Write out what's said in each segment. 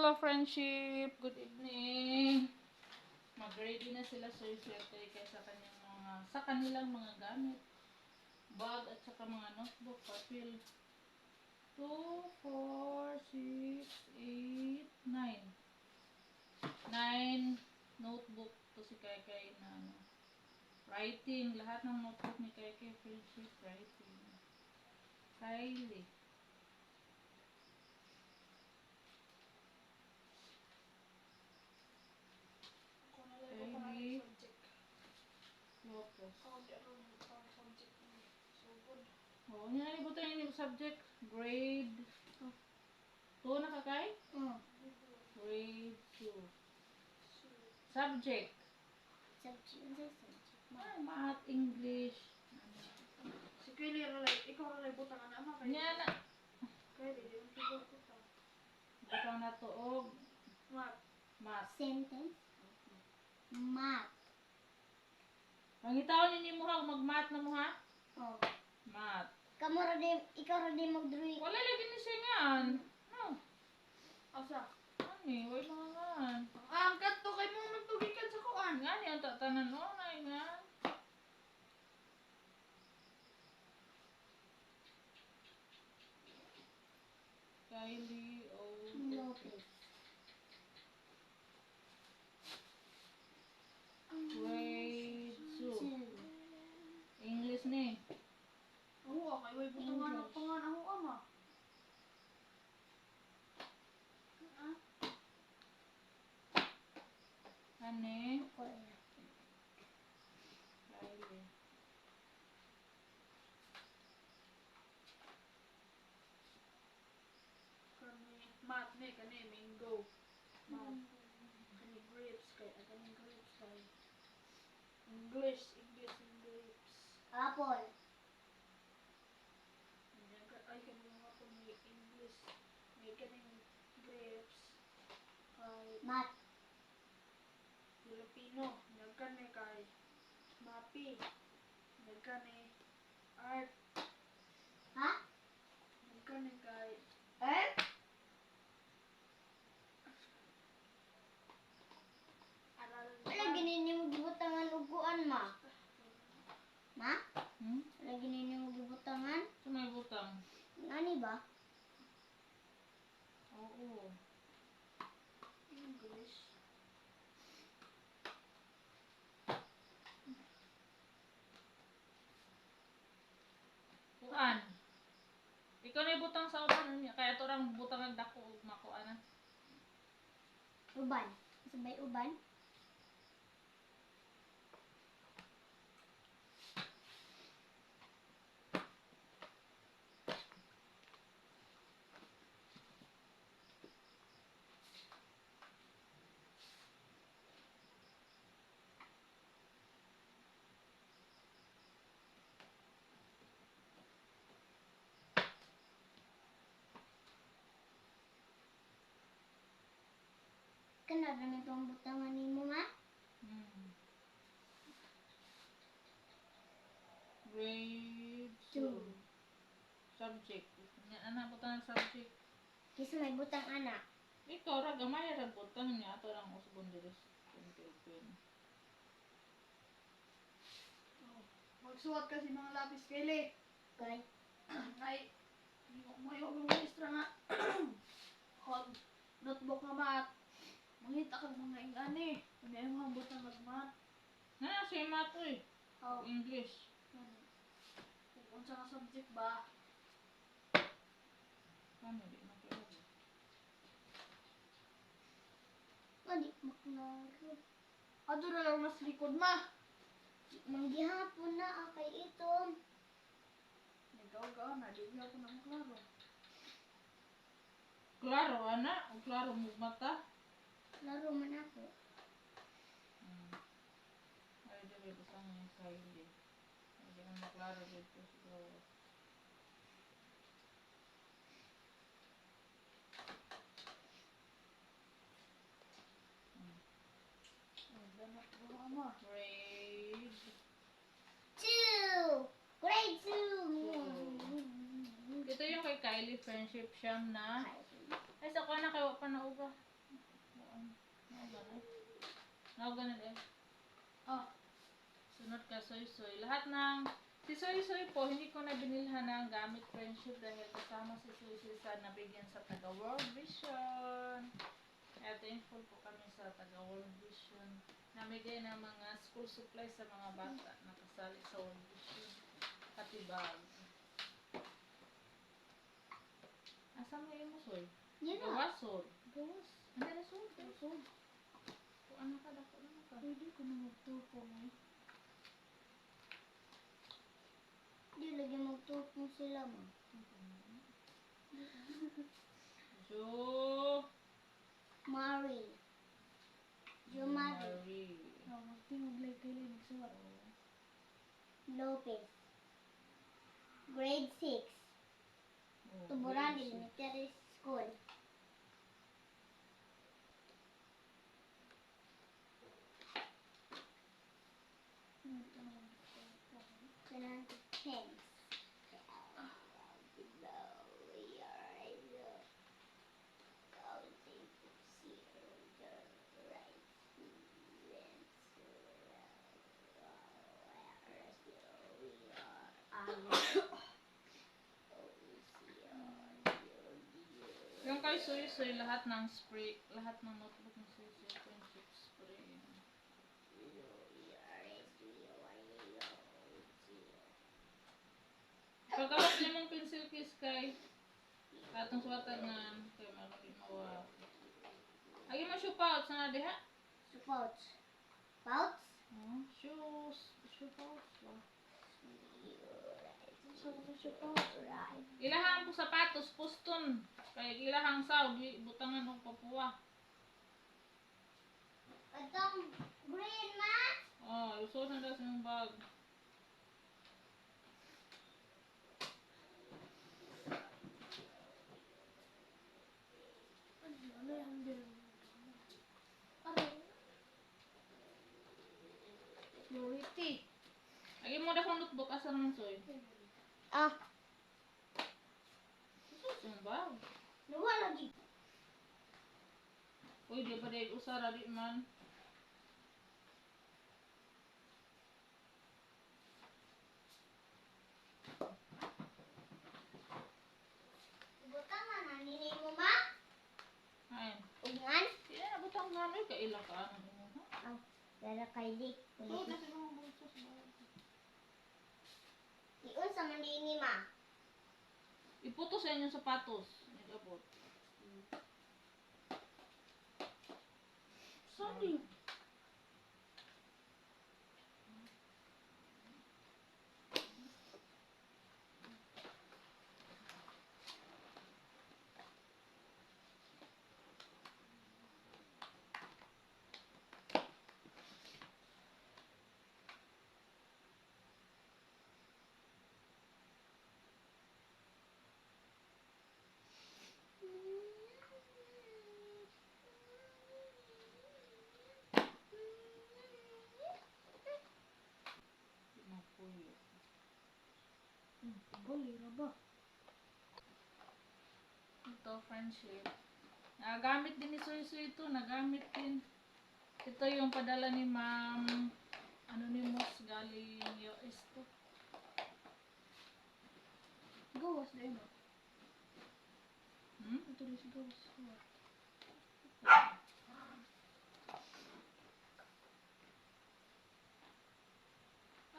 ka-friendship. Good evening. Mag-ready na sila Sir Swerte kaysa sa kanilang mga gamit. Bag at saka mga notebook, papel. 2, 4, 6, 8, 9. 9 notebook to si Kaikay na writing. Lahat ng notebook ni Kaikay friendship writing. Kylie. Kylie. Lopez. Oh, nilalibutan yung subject. Grade 2 na kakay? Grade 2. Subject. Math, English. Si Kylie ikaw rin butang anak mo. Nya na. Kylie, di mo siguro butang. Butang na to og math. Sentence. Math. Pangitaw ni mo ha mag-math na mo ha? Oh. Math. Ikaw rin mag-drawing. Wala lagi ni siya ngan. No. Asa? Ani, way mga ngan. Ang kanto kay mong nagtugikan sa kuan. Ngani ang tatanan o na nga. Kylie Lopez. Grade 2. English ni. Oo, kay way butang anak pa nga ako ama. Ani? Korea. Kylie. Kani math ni kani mango. Math. Kani grapes kay kani grapes kay English and grapes. Apple. Ay kani mga po may English. May kani grapes. Kay Math. Filipino. Nagkani kay Mapi. Nagkani art. Ha? Nagkani kay Earth? aral. Wala ginini mo gibutangan uguan ma. Ma? Wala ginini mo gibutangan? Sa may butang. Nani ba? Oo. English. Kuan. Ikaw na butang sa uban niya. Kaya ito lang butang ang dako ug makuan na. Uban. Sabay uban. Kana namin itong butangan ni mo ma? Grade 2. 2. Subject. Ana butang ang subject. Kisa may butang anak. Ikaw ra gamay ra butang niya ato lang usbon diri sa Philippines. Magsuot kasi mga lapis Kylie. Kay. Ay, mo yung extra nga. Hog notebook nga math. Mangita kang mga ingani. Ano yung mga butang mag-math. Na si math oy. Oh. English. Kung unsa nga subject ba? Ano di na kaya. Madi maklaro. Ato na lang mas likod ma. Manggihapon na kay ito. Nagaw-gaw na, di ko na maklaro. Klaro ana, o klaro mo mata. Laro man ako. Ay dili butang niya Kylie. Hindi na maklaro dito siguro. Danak ko ama. Grade 2. Grade 2. Ito yung kay Kylie friendship siyam na. Ay sa kana kay wa pa na uga. kuan. Ganun eh. Oh, Sunod ka, Soy Soy. Lahat ng... Si Soy Soy po, hindi ko na binilhan ng gamit friendship dahil kasama si Soy Soy sa nabigyan sa taga World Vision. Kaya thankful po kami sa taga World Vision. Namigay ng mga school supplies sa mga bata na kasali sa World Vision. Pati bag. Asa mo yung Soy? Yan na. Gawasod. gawas. Ano na Soy? Gasod. Kung ano ka, dako na ka. Pwede ko na magtupong eh. Di lagi magtutong sila ma. Jo. Mari. Jumari. Marie. Oh, magtingog lang kayo nagsuwat. Lopez. Grade 6. Oh, Tuburan grade six. Elementary School. Kanan thanks. Yung kay Soy Soy, lahat ng spray, lahat ng notebook ng Soy Soy, friendship spray. Pagkawas niya mong pencil case kay katong suwatan nga kay malaki mawa. Agi mo shoe pouch na diha? So pouch. Pouch? Oh, shoe pouch ba? Sa mga siya pa. Right. Ilahang po sapatos, puston. Kay ilahang saw, di butangan og papuwa. Itong green ma? Oh, lusod na daw sa imong bag. Ano yung din? Aray. Purity. Agi mo da kong notebook asa naman Soy. Ah, Lusod sa imong bag. luwa lagi. Uy, di ba dahil usara di man. Butang man ang nini mo ma? Ay, Ugngan? di na butang ganoy ka ila ka ano mo ha? Ah, dala kay di. Lusod na sa imong bulsa sa bag. Iun sa man nini ma. Iputo sa inyong sapatos. Nag-abot. Sorry. Di mo puyo. Bali na ba? Ito, friendship. Nagamit din ni Soy Soy ito. Nagamit din. Ito yung padala ni Ma'am Anonymous galing US to. Gawas na yun. Hmm? Ito rin si gawas. Gawas.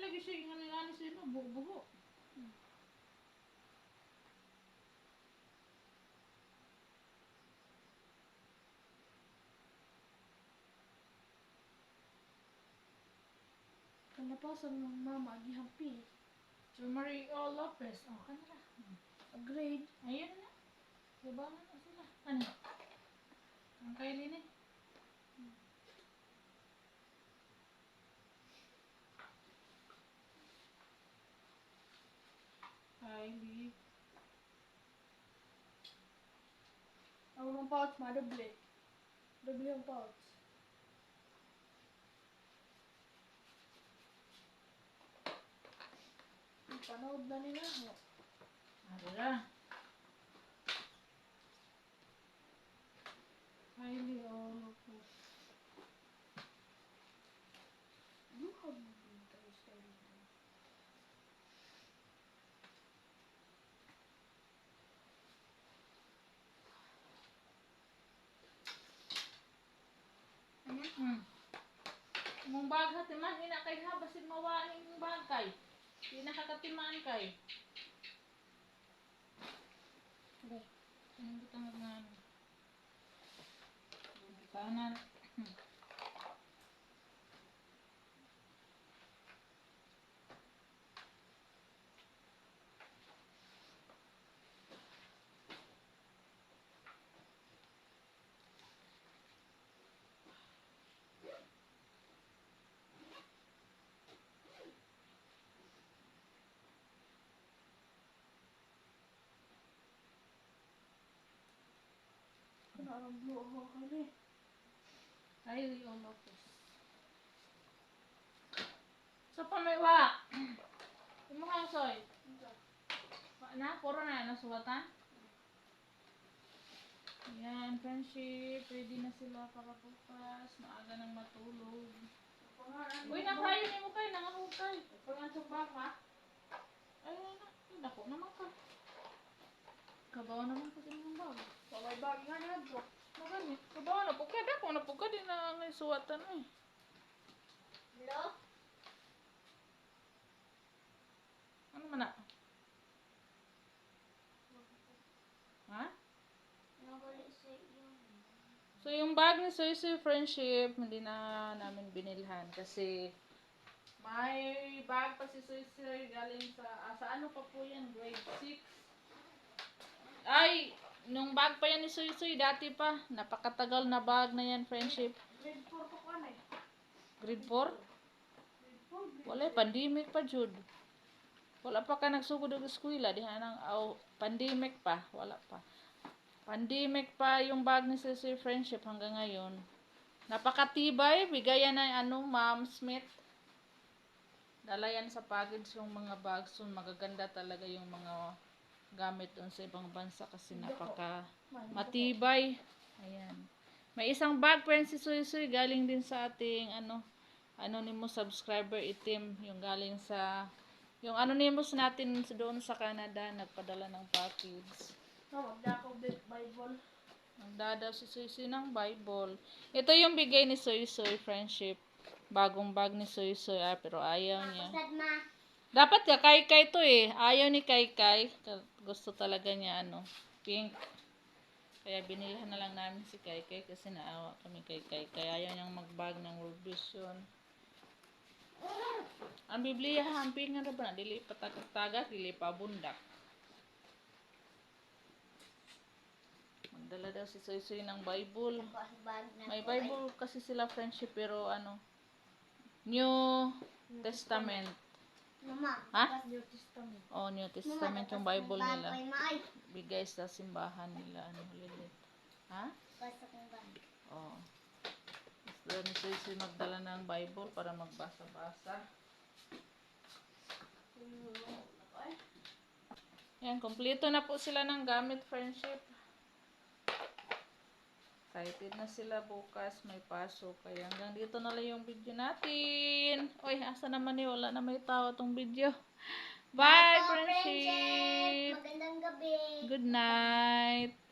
Lagi siya yung nalilani sila. Buho-buho. Kanapasan ng mama, gihampi. So, Mario Lopez. Oh, kanila. A grade. Ayun na. Diba na sila. Ano? Ang Kylie ni. Kylie. Ang pouch ma, doble. Doble ang pouch. Panood na nila. Oh. Adala. Highly Olopus. You have interest in it. Mong bag hatiman ina kay ha basin mawain yung bag kay. Di nakakatiman kay. Anong butang nga ano? Butanan. Kenapa blue ako kali? Highly Olopus. So pamiwa. Imo kang soy. Na puro na nasuwatan. Yan, friendship. Ready na sila para bukas. Maaga nang matulog. Uy, napayo ni mo kayo. Nangahukay. Pangansong bag ma? Ay, nako naman ka. Kabaw naman ka din ng bag. May bag nga niya to. Magani. Kabaw na po. Kaya dako na po ka din na ngay suwatan eh. Hello? Ano man na? Ha? Nawali sa iyo. So, yung bag ni Soy Soy Friendship, hindi na namin binilhan kasi may bag pa si Soy Soy galing sa ano pa po yan, grade 6. Ay, nung bag pa yan ni Soy Soy, dati pa. Napakatagal na bag na yan, Friendship. Grade 4 ko kan eh. Grade 4? Wala, pandemic pa, Jude. Wala pa ka nagsugod ng eskwela. Diha nang, pandemic pa. Wala pa. Pandemic pa yung bag ni Soy Soy Friendship hanggang ngayon. Napakatibay. Bigayan na Ma'am Smith. Dala yan sa package yung mga bags. So, magaganda talaga yung mga gamit doon sa ibang bansa kasi napaka matibay. Ayan. May isang bag friends si Soy Soy galing din sa ating anonymous subscriber itim. Yung galing sa yung anonymous natin doon sa Canada. Nagpadala ng package. Magda ako Bible. Nagdada si Soy Soy ng Bible. Ito yung bigay ni Soy Soy Friendship. Bagong bag ni Soy Soy pero ayaw niya. Pasad ma. Dapat ka Kay to eh. Ayaw ni Kay. Gusto talaga niya pink. Kaya binilhan na lang namin si Kay kasi naawa kami kay Kay. Ayaw niyang magbag ng World Vision. Ang Biblia hamping nga ba na dili patagtagak, dili pa bundak. Magdala daw si Soy Soy ng Bible. Bag na. May Bible kasi sila Friendship pero New Testament. Mama. Ha? New Testament. Oh, New Mama, Testament yung tatas Bible ng bag nila. ko'y maay. Bigay sa simbahan nila Lilit. Ha? Basta kong bag. Oh. Gusto ni Soy Soy magdala ng Bible para magbasa-basa. Yan, kompleto na po sila ng gamit Friendship. Excited na sila bukas, may pasok. Kaya hanggang dito na lang yung video natin. Uy, asa naman wala na may tao tong video. Bye, po, Friendship! Magandang gabi. Good night!